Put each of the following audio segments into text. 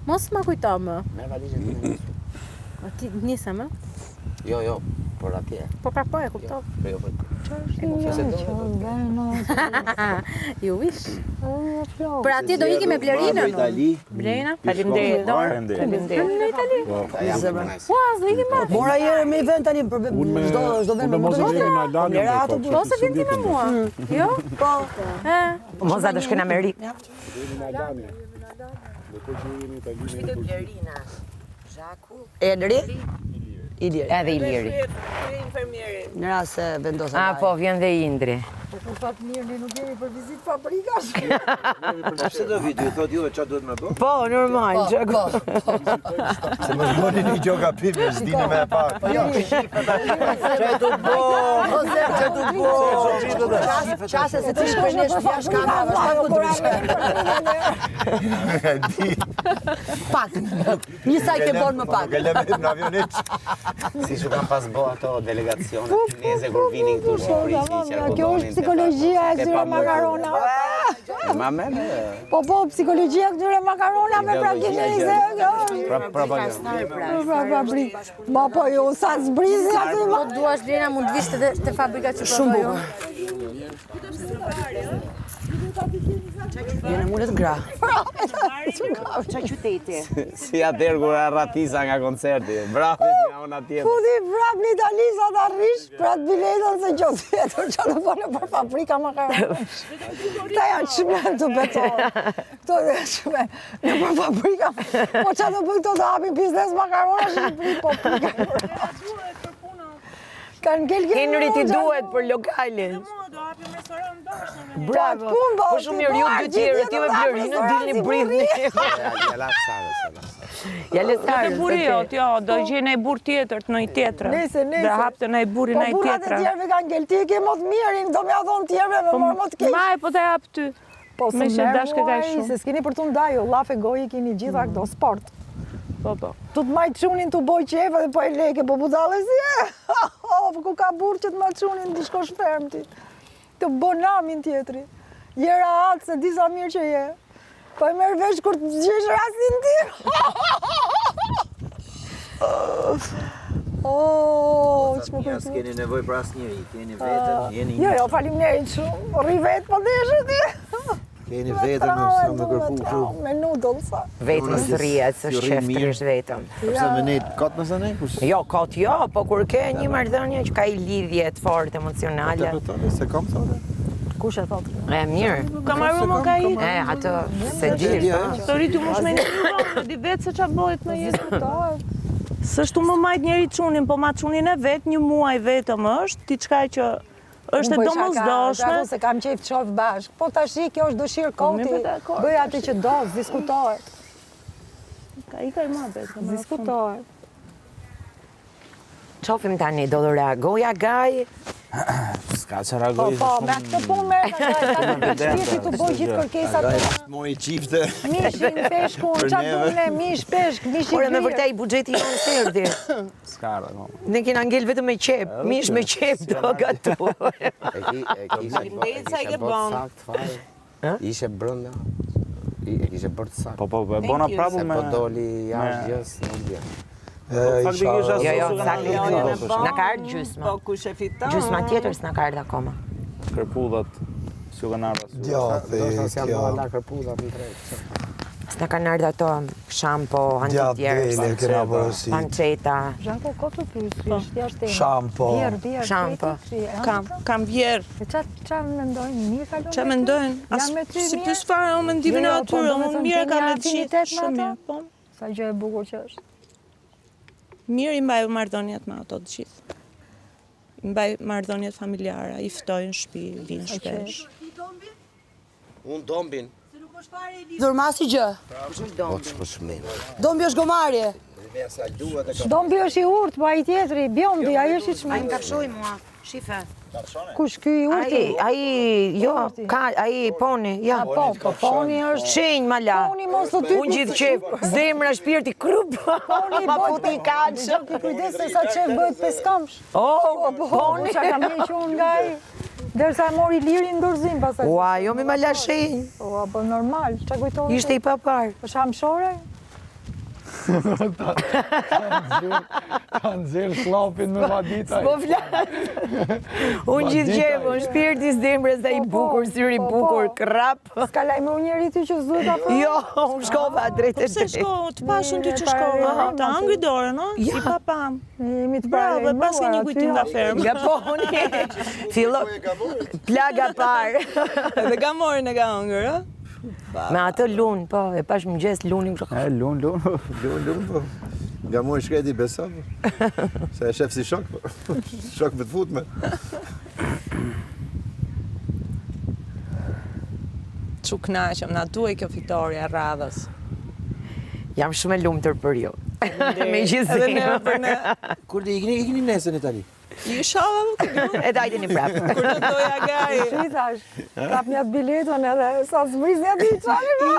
Mos ma kujto më. Merë valizhin të në Ti nisa më? Jo, por atje. Po pra po e kuptoj. Jo, po. Ju vish. Për atje do iki me Blerinën. Blerina, faleminderit. Faleminderit. Në Itali. Ua, do iki me. Mora herë me event tani për çdo vend me motor. Po se vjen ti me mua. Jo? Po. Mos do shkojnë në Amerikë. Blerina. Zhaku. Edri. Iliri. Edhe Iliri. Në rast se vendosen. Po, vjen dhe Indri. Po pak mirë nuk jemi për vizitë fabrikash. Pse do vi, ju thot juve çfarë duhet më bë? Po, normal. Se mos bëni një gjoka pipi, s'dini më e parë. Po jo. Çfarë do të bëj? Çfarë do të bëj? Çase se ti shkoj nesh jashtë kamerave, pak. Një sa i ke bën më pak. Galemet në avionit. Si që kam pas bo ato delegacione kineze kur vinin këtu në Shqipëri, Kjo është psikologjia e këtyre makaronave. Ma me? Po, psikologjia e këtyre makaronave pra kineze. Ma po jo, sa zbrizi aty. Po duash Blerina mund të vishte te fabrika që shumë bukur. Jene mullet gra. Qa qyteti? Si atër kur arratisa nga koncerti. Bravo, nga unë atjetë. Fudi vrap në Itali sa të arrish për atë biletën se që tjetër që të bënë për fabrika makaronash. Këta janë qëmen të beton. Këto dhe qëmen në për fabrika. Po që të bëjë këto të hapi biznes makaronash në pri po prika. Henry ti duhet për lokalin. Bravo. Po shumë mirë ju dy tjerë, ti me Blerinën dilni bridhni. Ja le Të buriot, jo, do gjej një burr tjetër të nëjë tjetra. Nese. Dhe hapte një burri nëjë Po burat e tjetra. tjerëve kanë ngel, ti e ke më të mirin, do me adhon tjerëve me morë më të keq. Maj, po të jap ty. Po Me që dashke ka shumë. se s'keni për të ndaju, lafe goji keni gjitha këto sport. Po. Tu të majtë qunin të boj qefa dhe po e leke, po budale si ku ka burë që të majtë qunin të shkosh ferm ti. Të bonamin tjetri. Jera atë se disa mirë që je. Po e merë vesh kur të gjesh rastin ti. Që më kujtu. S'keni nevoj për asë njëri, keni vetën, jeni një. Jo, faleminderit shumë. Rri vetë po deshe ti. Keni vetën në shumë të kërku shumë. Me noodle sa. Vetëm së rrihet, së shef të rish vetëm. Përse me nejtë katë nëse ne? Jo, kot jo, po kur ke një marrëdhënie që ka i lidhje të fortë emocionale. Se kam thotë? Kush e thotë? E mirë. Ka marru më ka i. Ato se di. Stori ty mosh me një një di vetë se qa bëhet në jetë. Sështu më majt njeri qunin, po ma qunin e vetë, një muaj vetëm është, ti qkaj që është e domosdoshme. Se kam qef të shof bashkë. Po tash kjo është dëshirë koti. Bëj atë që do, diskutohet. I ka i ma betë. Diskutohet. Qofim tani, do dhe reagoja gaj. Ska që reagoj. Po, me këtë punë me shpirti të boj gjithë kërkesat të. Moj qifte. Mishin, peshkun, qatune, mish, peshk, mish i Por e me grirë. vërtej buxheti jonë serdi. Ska reagoj. Ne kena ngel vetëm me qep, mish me qep do gatu. Ishe brënda. Ishe bërë të sakë. Po, bona prapu Se me... po doli jashtë gjës, nuk bje. Jo, saktë. Na ka ardhur gjysma. Po, kush e fiton? Gjysma tjetër s'na ka ardhur akoma. Kërpudhat, s'ju kanë ardhur. Do shta si janë bërë lakë kërpuzat në drejtë. S'na kanë ardhur ato shampo, antidjerës, panceta. Zhanko, kotë të pysë, jashtë e. Shampo. Vjerë, Shampo. Kam vjerë. Qa mendojnë, mirë kalon? Qa mendojnë? Janë me ty Si mirë? pys fare, unë mendimin e atyre, unë mirë ka me qitë, shumë mirë. Po, Sa gjë e bukur që është. mirë i mbaj marrëdhëniet me ato të gjithë. I mbaj marrëdhëniet familjare, i ftojnë në shtëpi, vinë shpesh. Unë dombin. Durmasi gjë. Po që po shmenë. Dombi është gomarje. Dombi është i urtë, pa i tjetëri, bjondi, ajo është i qmenë. Kafshoj mua, shife. Kush ky i urti? Ai poni, ja. Po, poni është... Shenj mala. Poni mos të ty... Unë gjithë qef, zemra, shpirti, krup. Poni Ma puti kaqë. Kujdes se sa qef bëhet peskamsh. Poni. Qa kam një qunë nga i. Dersa e mori lirin dorëzim pasaj. Ua, jo mi mala shenj. Po normal, qa kujtohet? Ishte i papar. Është hamshore? Kanë zirë slapin me vadita. Po flas. Unë gjithë gjë, unë shpirti i zemrës ai bukur, syri bukur, krap. S'ka lajmë njëri ty që s'duhet apo? Jo, unë shkova drejt e Se shko, të pashun ty që shkova, të angri dorën, no? Si papam. Jemi të Bravo, e pas ke një kujtim nga fermë. Gaponi. Fillo plaga parë. Edhe gamorin e ka hëngër, ë? Me atë lun, po, e pash mëngjes lunin kështu. Lun, po. Nga mu e shkreti besa, po. Se e shef si shok, po. Shok me të futme. Që knaqëm, na duaj kjo fitoria radhës. Jam shumë e lumtur për ju. Me gjithë Edhe ne për ne. Kur di ikni nesër në Itali? I shalla më të gru. E dajteni prapë. Kur do doja gaj. Shitash, kap një bileton edhe sa zbrisni aty çani më.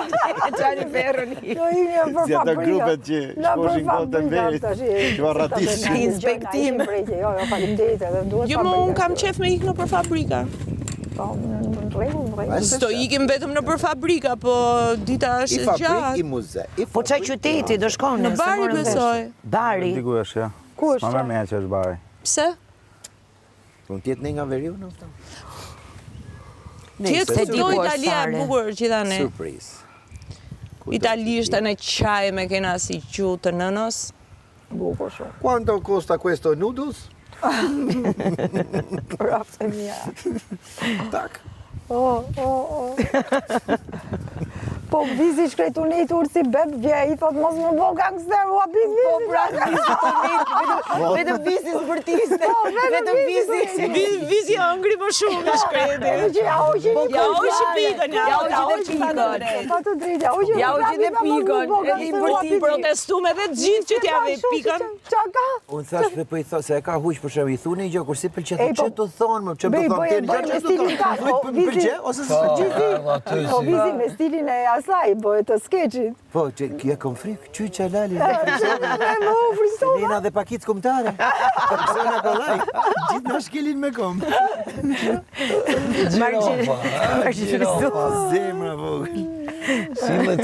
Çani ferrën. Do ikni për Si ato fabrika. grupet që shkoshin kohë të mberit. Që arratis. Inspektim. Jo, faleminderit edhe duhet Jo, më unë kam qef me ikë në për fabrika. Po, në rregull. Sto ikim vetëm në për fabrika, po dita I është fabrik, gjatë. i muze. Po çaj qyteti do shkonë? Në Bari besoj. Bari. Diku është, ja. Ku është? Ma merë me që është Bari. Pse? Unë tjetë ne nga veriu, në ufta? Tjetë se këto diku është Italia e fare. bukur gjitha ne. Surprise. Italisht në qaj me kena si gjuhë të nënës. Bukur shumë. Quanto costa questo noodles? Rafte mia. Tak. Po vizi shkretu një i turë si beb, vje i thot mos më bo gangster, ua bis vizi. Po pra, vetëm visi sportiste. Vetëm visi. Vizi hëngri më shumë në shkreti. Edhe që ja hoqi një Ja hoqi pikën, Ja hoqi dhe pikën. Pa të drejt, ja hoqi Ja hoqi dhe pikën. Edhe i bërti Protestume dhe të gjithë që t'jave pikën. Qa ka? Unë thash me po i thot, se e ka huq për shemë, i thunë i gjë, kur si pëlqet, Ej, po, që të thonë, më që më bëj, të thonë, bëj, tjerë bëj, gjë, me që të stilin ta, thonë, po, më pëlqet, ose së pëlqet. Po vizi me stilin e asaj, po e të skeqit. Po, që kje kom frikë, qy që lali, Me u frisova. Nina dhe pakit komtare. Persona kolaj, gjithë në shkelin me kom. Zemra vogël.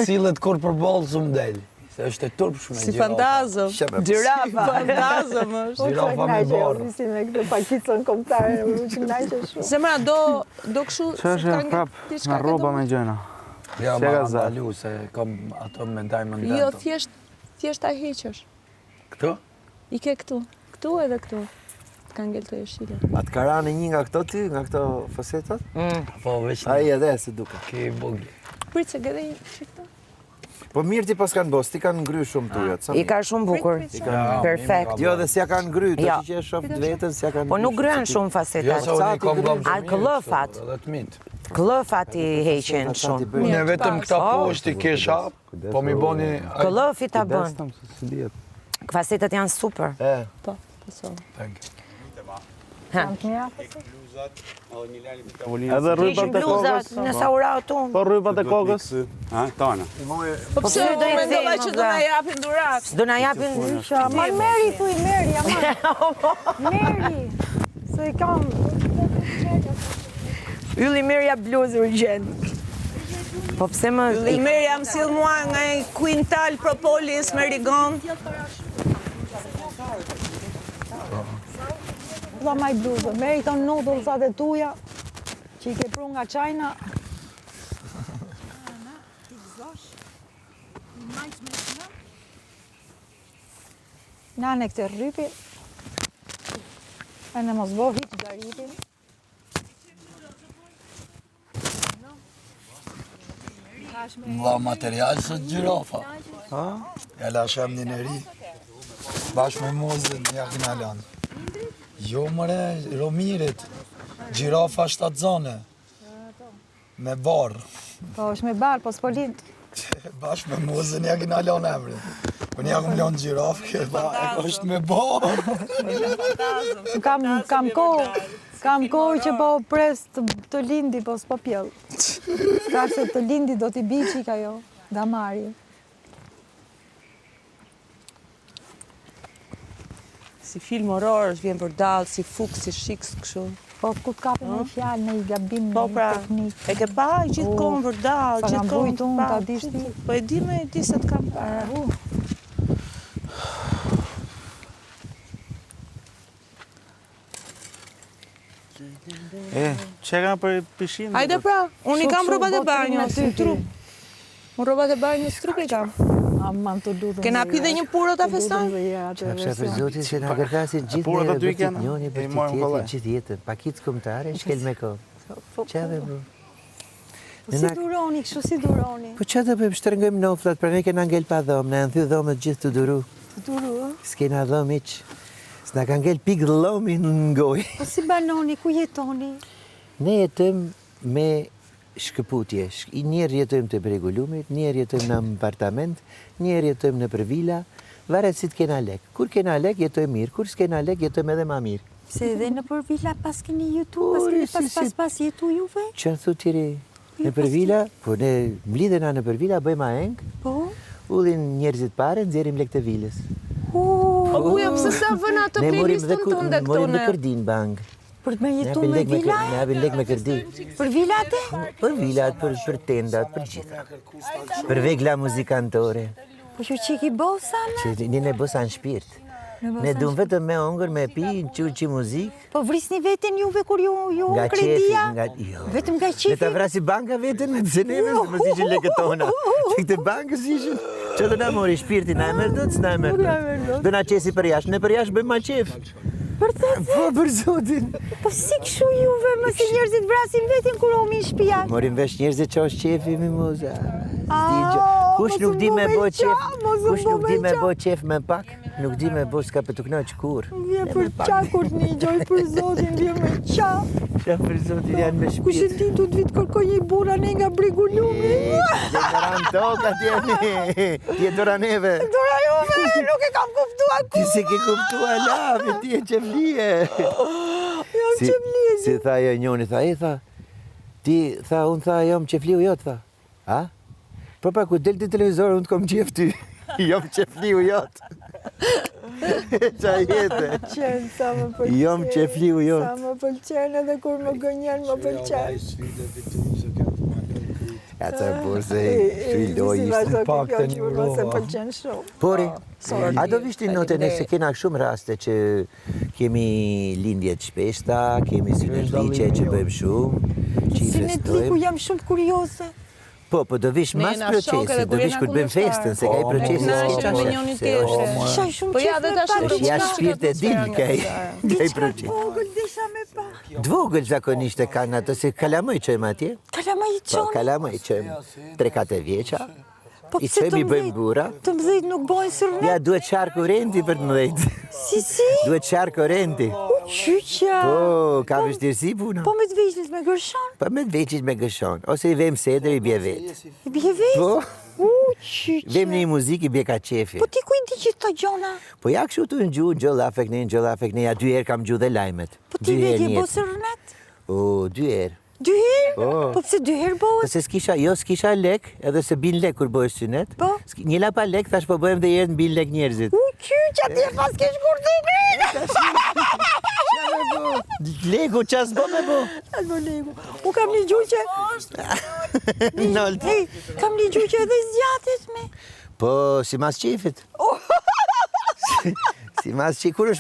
Cilët kur për bolë zumë delë. Se është e turp shumë e Si fantazëm. Gjirafa. Fantazëm është. Gjirafa me borë. Visi me këtë pakicën komptare, u që knajqe shumë. Zemra, do këshu... Që është e prap, nga roba me gjëna. Ja, Se ma ka za. ndalu, se kam ato me ndaj më ndaj. Jo, thjesht ta heqësh. Këto? I ke këtu. Këtu edhe këtu. Të kanë ngellë të jeshile. Atë ka ranë një nga këto ty, nga këto fasetat? Po, veç Ai edhe se duke. ke bugli. Prit se gëdhe i që këtu. Po mirë ti pas kanë bos, ti kanë ngry shumë tujat. I ka shumë bukur. Perfekt. Jo, dhe s'ja kanë ngry, të Ja. që e shoft vetën, s'ja kanë Po nuk grën shumë Jo, fasetat. se unë i kom bëmë A klëfat. Edhe të mitë. Klëfat i heqen shumë. Unë e vetëm këta poshtë i kesha, po mi boni... Klëfi ta bën. Destam, se si dijet. Fasetat janë super. Po, pëso. Edhe rrypat Kishin e bluzat kokës. në sauratun. Po rrypat e kokës. Ha, tona. Po pse do i mendova them, që do na japin durat? Do na japin Ma Meri, thuj Meri, ama. Meri. Se i kam... Ylli Merja bluzë urgjent. Po pse më... Ilmeri jam sill mua nga një quintal propolis me rigon. Dha maj bluzë, Meri të noodlesat e tuja, që i ke pru nga China. Nane këtë rrypi, e në mos bo hitë nga rrypin. Vla material së gjirafa. Ja la shem një neri. Bashkë me mozën, ja këna lanë. Jo mëre, Romirit. Gjirafa 7 zone. Me barë. Po, është me barë, po s'po lind. Bashkë me mozën, ja këna lanë emrin. Po një akëm lanë gjirafë, është me barë. Kam kohë që po pres të lindi, po s'po pjell. Ka se të lindi do t'i bi qika jo, da marri. Si film horror, vjen për dalë, si fuk, si shiks, kështu. Po ku t'kapin një fjalë, në i gabim, Po në pra, i teknik. e ke pa gjithkohën për dalë, sa kam gjithkohën vujt unë, ta dish ti. Po e di me e di se t'kam pa. Çka kanë për pishinë? Hajde pra, unë i kam rrobat e banjos, në trup. Unë rrobat e banjos trup i kam. Aman të ludhëm. Kena pi dhe një puro ta feston? Qafsha për zotin se nga kërkasin gjithë Pura neve të dy bërtit kanë, njoni, e bërtit morëm tjetër, kollaj. gjithë jetën. Pakicë kombëtare, shkel me kohë. Qave, bro. Si duroni, kështu si duroni. Po që të bëjmë shtrëngojmë noflat, pra ne kena ngell pa dhomë, ne në thy dhomët gjithë të duru. Të duru, S'kena dhom iq. S'na ka ngell pik dhomi në ngoj. Po si banoni, ku jetoni? Ne jetojmë me shkëputje. Njerë jetojmë të Bregulumit, njerë jetojmë në apartament, njerë jetojmë në për vila, varet si të kena lek. Kur kena lek, jetojmë mirë, kur s'kena lek, jetojmë edhe ma mirë. Se edhe në për vila pas keni jetu, pas jetu juve? Që në thu tiri, në për vila, po ne mlidhena në për vila, bëjmë aeng, Po? ullin njerëzit pare, nxerim lek të vilës. Po buja, pse sa vën ato Ne playlistën tënde këto morim dhe ne? kërdin bang. Për të me jetu me vila? Ne abin lek me kërdin. Për vilat e? Për vilat, për tendat, për gjitha. Për vegla muzikantore. Po që që ki bosa në? Që një ne bosa në shpirt. Ne dum vetëm me ongër, me pi, në qi muzikë. Po vrisni veten juve kur ju Nga qefi, kredia? jo. Vetëm nga Ne ta qefi? vrasi banka vetën, pse neve se mos ishin lekët tona. Që këtë bankës ishin, që do na mori shpirtin, na e merr dot, s'na e merr dot. Do na qesi për jashtë, ne për jashtë bëjmë ma qef. Për të Po, për zotin. Po si këshu juve, më si njerëzit vrasin vetin kur omi në shtëpia? Morim vesh njerëzit që është qefi, mi muza. Kush mos nuk di u me bo bo me qef, qa, mos u kush bo nuk me di me qa. bo qef me pak, nuk di me bo s'ka për të knaq kur. Vje për qakur një gjoj për zotin, vje me qa. Qa për zotin janë me Kush e shpirt. ti du të vitë kërkoj një bura ne nga Bregulumi? Dhe në ran toka tjeni, tjetura neve. Dora juve, nuk e kam kuptua Ti si ke kuptua lavi, ti e qevlije. jam Si, qevlije. si tha jo njoni, tha, ti, tha, unë tha, jom qefliu jot, tha. A? Po pra, ku del ti televizor, unë të kom qef ty. Jom qefliu jot. Qa jetë. Qenë, sa më pëlqen. Jom qefliu Sa jot. më pëlqen edhe kur më gënjen më pëlqen. Ja të burse, shvildoj ishte. pak të një Se rova. pëlqen shumë. Pori, a do vishti note ne se kena shumë raste që kemi lindjet shpeshta, kemi synerliqe që bëjmë shumë, që i Si në tliku festojmë. jam shumë kurioze. Po, do vish Ne mas jena shok procesit, edhe do kur vish jena kur bëjmë kundërshtar. festën, se ka i procesi Na s'ke ishim me qashef, njëri se tjetrin. është. Isha shumë Po ja, qef dhe me tash pak. nuk Është jashtë shpirt e dil ka i Diçka procesi. vogël desha me pak. Dvogël zakonisht e kanë ato, se kalamoj qëjmë atje. Kalama i Po, qoni. kalamoj qëjmë 3-4 vjeqa, Po i pse qëjmë i të bëjmë mdhejt? bura. Të mdhejt nuk bojnë sërnet? Ja, duhet qarë kurenti për të mëdhejt. Si? Duhet qarë kurenti. Qyqja. Po, ka vështirësi puna. Po me të vishlit me gërshon? Po me të veqit me gëshon, ose i vem sedër i bje vetë. I bje vesh? Po, Qyqja. vem një muzikë i bje ka qefi. Po ti ku i di që të gjona? Po ja kështu të në gjëlla fekne, ja 2 herë kam gjuhë dhe lajmet. Po ti 2 herë vetje një bo jetë. sërnet? O, 2 herë. 2 herë? Po. Po pse 2 herë bohet? Se s'kisha lek, edhe se bin lek kur bëhesh synet. Po. Një la pa lek, thash po bëhem dhe herë në bin lek njerëzit. Qyqja ti e pas kesh kur të grinë. Legu, qas bo me bo? Albo legu. U kam një gjuqe. Noltë. Hej, kam një gjuqe edhe zjatit me. Po, si mas qefit. Si mas qefit, kur është